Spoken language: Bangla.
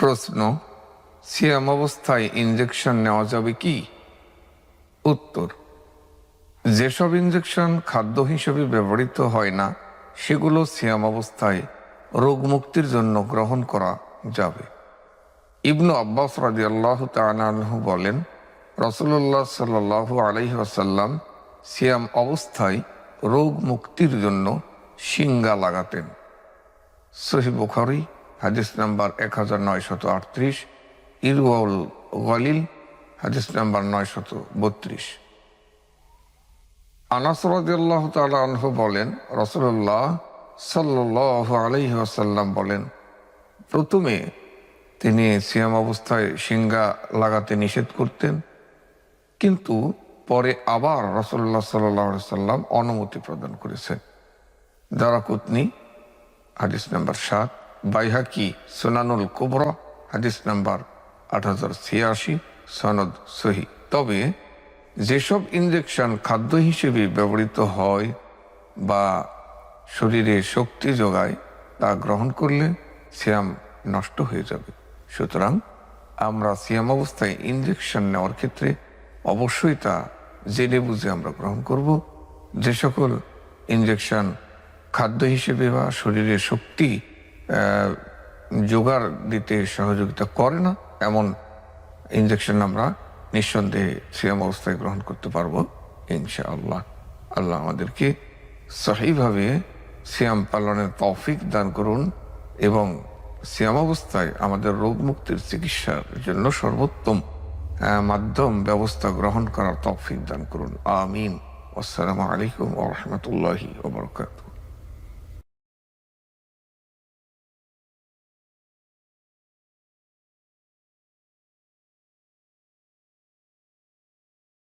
প্রশ্ন, সিয়াম অবস্থায় ইনজেকশন নেওয়া যাবে কি? উত্তর, যেসব ইনজেকশন খাদ্য হিসেবে ব্যবহৃত হয় না সেগুলো সিয়াম অবস্থায় রোগ মুক্তির জন্য গ্রহণ করা যাবে। ইবনু আব্বাস রাদিয়াল্লাহু তাআলা আনহু বলেন, রাসূলুল্লাহ সাল্লাল্লাহু আলাইহি ওয়াসাল্লাম সিয়াম অবস্থায় রোগ মুক্তির জন্য শিঙ্গা লাগাতেন। সহিহ বুখারী হাদিস নাম্বার 1938, ইরওয়াউল গালিল হাদিস নাম্বার 932। আনাস রাদিয়াল্লাহু তাআলা আনহু বলেন, রাসূলুল্লাহ সাল্লাল্লাহু আলাইহি ওয়াসাল্লাম বলেন, প্রথমে তিনি সিয়াম অবস্থায় শিঙ্গা লাগাতে নিষেধ করতেন, কিন্তু পরে আবার রাসূলুল্লাহ সাল্লাল্লাহু আলাইহি ওয়াসাল্লাম অনুমতি প্রদান করেছেন। দারাকুতনি হাদিস নাম্বার 7, বাইহাকি সুনানুল কুবরা হাদিস নাম্বার 8086, সনদ সহিহ। তবে যেসব ইনজেকশন খাদ্য হিসেবে ব্যবহৃত হয় বা শরীরে শক্তি যোগায় তা গ্রহণ করলে সিয়াম নষ্ট হয়ে যাবে। সুতরাং আমরা সিয়াম অবস্থায় ইনজেকশন নেওয়ার ক্ষেত্রে অবশ্যই তা জেনে বুঝে আমরা গ্রহণ করব। যে সকল ইনজেকশন খাদ্য হিসেবে বা শরীরে শক্তি জোগাড় দিতে সহযোগিতা করে না, এমন ইনজেকশন আমরা নিঃসন্দেহে সিয়াম অবস্থায় গ্রহণ করতে পারবো ইনশাআল্লাহ। আল্লাহ আমাদেরকে সহিভাবে সিয়াম পালনের তৌফিক দান করুন এবং সিয়াম অবস্থায় আমাদের রোগ মুক্তির চিকিৎসার জন্য সর্বোত্তম মাধ্যম ব্যবস্থা গ্রহণ করার তৌফিক দান করুন। আমিন। আসসালামু আলাইকুম ওয়া রাহমাতুল্লাহি ওয়া বারাকাতুহু।